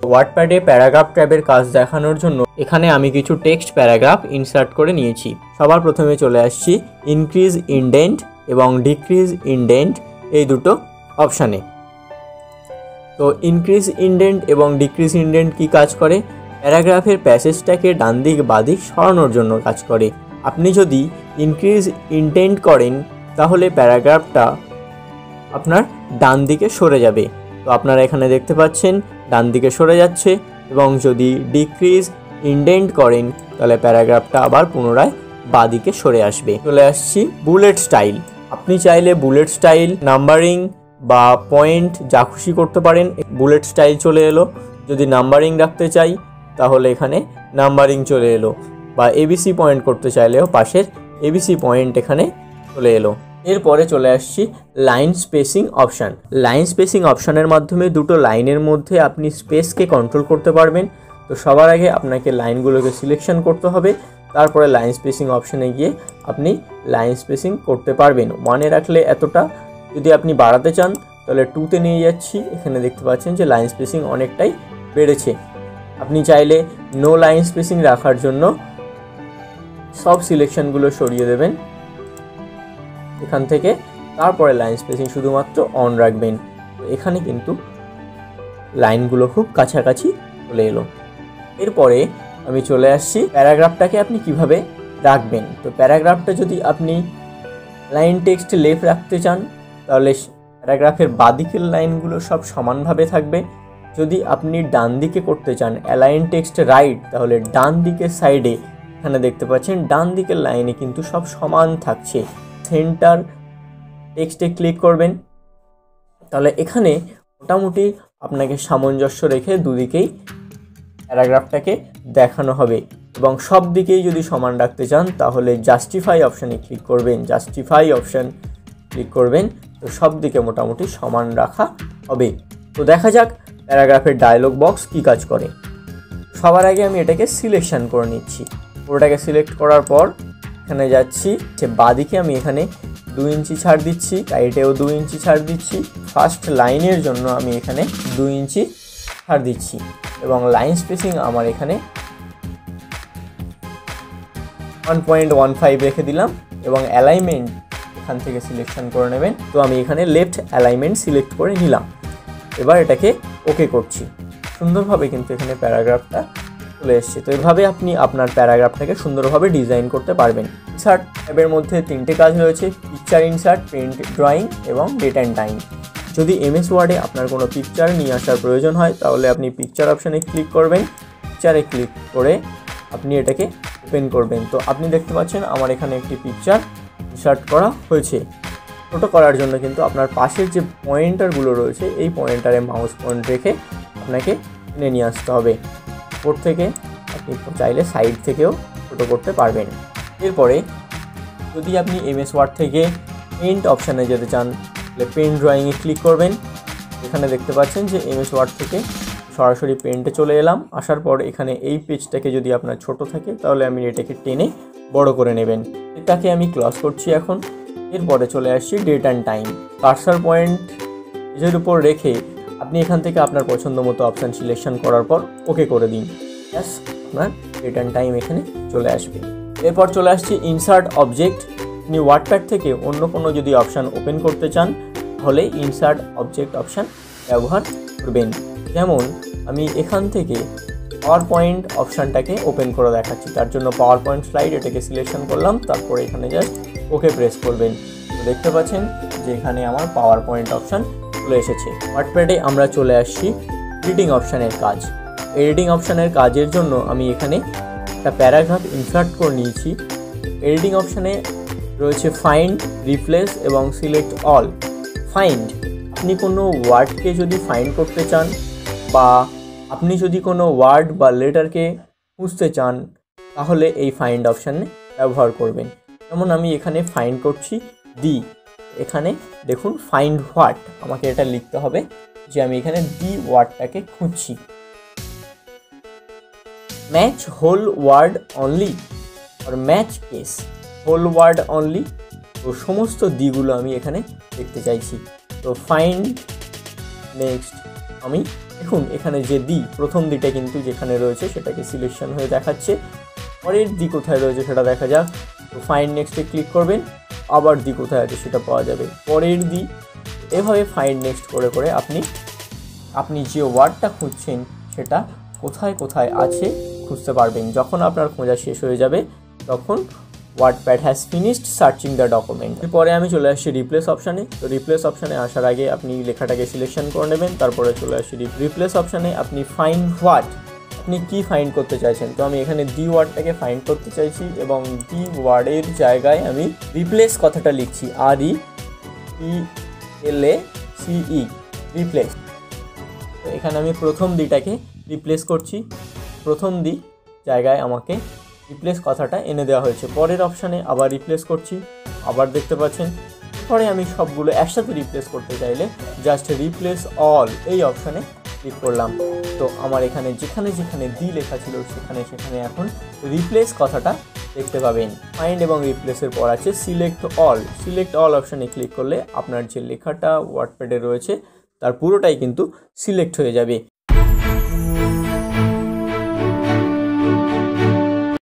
ওয়ার্ডপ্যাডে paragraph ট্যাবের কাজ দেখানোর জন্য এখানে আমি কিছু টেক্সট প্যারাগ্রাফ ইনসার্ট করে নিয়েছি। সবার প্রথমে চলে আসছি ইনক্রিজ ইনডেন্ট এবং ডিক্রিজ ইনডেন্ট এই দুটো অপশানে। তো ইনক্রিজ ইনডেন্ট এবং ডিক্রিজ ইনডেন্ট কি কাজ করে? প্যারাগ্রাফের প্যাসেজটাকে ডান দিক বাদিক সরানোর জন্য কাজ করে। আপনি যদি ইনক্রিজ ইনডেন্ট করেন তাহলে প্যারাগ্রাফটা আপনার ডান দিকে সরে যাবে। তো আপনারা এখানে দেখতে পাচ্ছেন ডান দিকে সরে যাচ্ছে। এবং যদি ডিক্রিজ ইনডেন্ট করেন তাহলে প্যারাগ্রাফটা আবার পুনরায় বাদিকে সরে আসবে। চলে আসছি বুলেট স্টাইল। আপনি চাইলে বুলেট স্টাইল, নাম্বারিং বা পয়েন্ট যা খুশি করতে পারেন। বুলেট স্টাইল চলে এলো। যদি নাম্বারিং রাখতে চাই তাহলে এখানে নাম্বারিং চলে এলো, বা এবিসি পয়েন্ট করতে চাইলেও পাশের এবিসি পয়েন্ট এখানে চলে এলো। এরপরে চলে আসছি line spacing option. Line spacing অপশানের মাধ্যমে দুটো লাইনের মধ্যে আপনি স্পেসকে কন্ট্রোল করতে পারবেন। তো সবার আগে আপনাকে লাইনগুলোকে সিলেকশন করতে হবে, তারপরে লাইন স্পেসিং অপশানে গিয়ে আপনি লাইন স্পেসিং করতে পারবেন। 1-এ রাখলে এতটা, যদি আপনি বাড়াতে চান তাহলে 2-তে নিয়ে যাচ্ছি। এখানে দেখতে পাচ্ছেন যে লাইন স্পেসিং অনেকটাই বেড়েছে। আপনি চাইলে নো লাইন স্পেসিং রাখার জন্য সব সিলেকশনগুলো সরিয়ে দেবেন এখান থেকে, তারপরে লাইন স্পেসিং শুধুমাত্র অন রাখবেন। তো এখানে কিন্তু লাইনগুলো খুব কাছাকাছি চলে এলো। এরপরে আমি চলে আসছি প্যারাগ্রাফটাকে আপনি কিভাবে রাখবেন। তো প্যারাগ্রাফটা যদি আপনি লাইন টেক্সট লেফট রাখতে চান তাহলে প্যারাগ্রাফের বাদিকের লাইনগুলো সব সমানভাবে থাকবে। যদি আপনি ডান দিকে করতে চান অ্যালাইন টেক্সট রাইট, তাহলে ডান দিকের সাইডে এখানে দেখতে পাচ্ছেন ডান দিকের লাইনে কিন্তু সব সমান থাকছে। সেন্টার টেক্সটে ক্লিক করবেন, তাহলে এখানে মোটামুটি আপনাকে সামঞ্জস্য রেখে দুদিকেই প্যারাগ্রাফটাকে দেখানো হবে। এবং সব দিকেই যদি সমান রাখতে চান তাহলে জাস্টিফাই অপশানে ক্লিক করবেন। জাস্টিফাই অপশান ক্লিক করবেন, তো সব দিকে মোটামুটি সমান রাখা হবে। তো দেখা যাক প্যারাগ্রাফের ডায়লগ বক্স কী কাজ করে। সবার আগে আমি এটাকে সিলেকশন করে নিচ্ছি। পুরোটাকে সিলেক্ট করার পর এখানে যাচ্ছি, যে বাদিকে আমি এখানে 2 ইঞ্চি ছাড় দিচ্ছি, রাইটেও 2 ইঞ্চি ছাড় দিচ্ছি। ফার্স্ট লাইনের জন্য আমি এখানে 2 ইঞ্চি ছাড় দিচ্ছি এবং লাইন স্পেসিং আমার এখানে 1.15 রেখে দিলাম এবং অ্যালাইনমেন্ট এখান থেকে সিলেকশন করে নেবেন। তো আমি এখানে লেফট অ্যালাইনমেন্ট সিলেক্ট করে নিলাম। এবার এটাকে ওকে করছি। সুন্দরভাবে কিন্তু এখানে প্যারাগ্রাফটা চলে এসছে। তো এভাবে আপনি আপনার প্যারাগ্রাফটাকে সুন্দরভাবে ডিজাইন করতে পারবেন। ইনসার্ট ট্যাবের মধ্যে 3টে কাজ রয়েছে: পিকচার ইনসার্ট, প্রিন্ট ড্রয়িং এবং ডেট অ্যান্ড টাইম। যদি এমএস ওয়ার্ডে আপনার কোনো পিকচার নিয়ে আসার প্রয়োজন হয় তাহলে আপনি পিকচার অপশানে ক্লিক করবেন। পিকচারে ক্লিক করে আপনি এটাকে ওপেন করবেন। তো আপনি দেখতে পাচ্ছেন আমার এখানে একটি পিকচার ইনসার্ট করা হয়েছে। ছোটো করার জন্য কিন্তু আপনার পাশের যে পয়েন্টারগুলো রয়েছে এই পয়েন্টারে মাউস পয়েন্ট রেখে আপনাকে টেনে নিয়ে আসতে হবে। উপর থেকে আপনি চাইলে সাইড থেকেও ছোটো করতে পারবেন। এরপরে যদি আপনি এমএস ওয়ার্ড থেকে পেন্ট অপশানে যেতে চান তাহলে পেন্ট ড্রয়িংয়ে ক্লিক করবেন। এখানে দেখতে পাচ্ছেন যে এমএস ওয়ার্ড থেকে সরাসরি পেন্টে চলে এলাম। আসার পর এখানে এই পেজটাকে যদি আপনার ছোট থাকে তাহলে আমি এটাকে টেনে বড় করে নেবেন। এটাকে আমি ক্লোজ করছি এখন। এরপরে চলে আসছি date and time. Cursor point পেজের উপর রেখে আপনি এখান থেকে আপনার পছন্দ মতো অপশান সিলেকশন করার পর ওকে করে দিন। ব্যাস, আপনার ডেট অ্যান্ড টাইম এখানে চলে আসবে। এরপর চলে আসছি ইনসার্ট অবজেক্ট। আপনি ওয়ার্ডপ্যাড থেকে অন্য কোনো যদি অপশান ওপেন করতে চান তাহলে ইনসার্ট অবজেক্ট অপশান ব্যবহার করবেন। যেমন আমি এখান থেকে পাওয়ার পয়েন্ট অপশানটাকে ওপেন করে দেখাচ্ছি। তার জন্য পাওয়ার পয়েন্ট স্লাইড এটাকে সিলেকশন করলাম, তারপরে এখানে জাস্ট ওকে প্রেস করবেন। তো দেখতে পাচ্ছেন যে এখানে আমার পাওয়ার পয়েন্ট অপশান চলে এসেছে। ওয়ার্ডপ্যাডে আমরা চলে আসছি এডিটিং অপশানের কাজ। এডিটিং অপশানের কাজের জন্য আমি এখানে একটা প্যারাগ্রাফ ইনসার্ট করে নিয়েছি। এডিটিং অপশানে রয়েছে ফাইন্ড, রিপ্লেস এবং সিলেক্ট অল। ফাইন্ড, আপনি কোনো ওয়ার্ডকে যদি ফাইন্ড করতে চান বা আপনি যদি কোনো ওয়ার্ড বা লেটারকে খুঁজতে চান তাহলে এই ফাইন্ড অপশানে ব্যবহার করবেন। যেমন আমি এখানে ফাইন্ড করছি দি। এখানে দেখুন ফাইন্ড হোয়াট, আমাকে এটা লিখতে হবে যে আমি এখানে দি ওয়ার্ডটাকে খুঁজছি। ম্যাচ হোল ওয়ার্ড অনলি আর match case whole word only. তো সমস্ত দিগুলো আমি এখানে দেখতে চাইছি। তো ফাইন্ড, নেক্সট আমি দেখুন এখানে যে দি প্রথম দিটা কিন্তু যেখানে রয়েছে সেটাকে সিলেকশন হয়ে দেখাচ্ছে। পরের দি কোথায় রয়েছে সেটা দেখা যাক। তো ফাইন্ড নেক্সটে ক্লিক করবেন, আবার দি কোথায় আছে সেটা পাওয়া যাবে। পরের দি, এভাবে ফাইন্ড নেক্সট করে করে আপনি যে ওয়ার্ডটা খুঁজছেন সেটা কোথায় কোথায় আছে খুঁজতে পারবেন। যখন আপনার খোঁজা শেষ হয়ে যাবে তখন WordPad has finished searching the document. এরপরে আমি চলে আসছি রিপ্লেস অপশানে। তো রিপ্লেস অপশানে আসার আগে আপনি লেখাটাকে সিলেকশন করে নেবেন, তারপরে চলে আসছি রিপ্লেস অপশানে। আপনি ফাইন্ড হোয়াট, আপনি কি ফাইন্ড করতে চাইছেন। তো আমি এখানে দি ওয়ার্ডটাকে ফাইন্ড করতে চাইছি এবং দি ওয়ার্ডের জায়গায় আমি রিপ্লেস কথাটা লিখছি, REPLACE, রিপ্লেস। তো এখানে আমি প্রথম দিটাকে রিপ্লেস করছি, প্রথম দি জায়গায় আমাকে রিপ্লেস কথাটা এনে দেওয়া হয়েছে। পরের অপশানে আবার রিপ্লেস করছি, আবার দেখতে পাচ্ছেন। এরপরে আমি সবগুলো একসাথে রিপ্লেস করতে চাইলে জাস্ট রিপ্লেস অল এই অপশানে ক্লিক করলাম। তো আমার এখানে যেখানে যেখানে দি লেখা ছিল সেখানে সেখানে এখন রিপ্লেস কথাটা দেখতে পাবেন। ফাইন্ড এবং রিপ্লেসের পর আছে সিলেক্ট অল অপশানে ক্লিক করলে আপনার যে লেখাটা ওয়ার্ডপ্যাডে রয়েছে তার পুরোটাই কিন্তু সিলেক্ট হয়ে যাবে।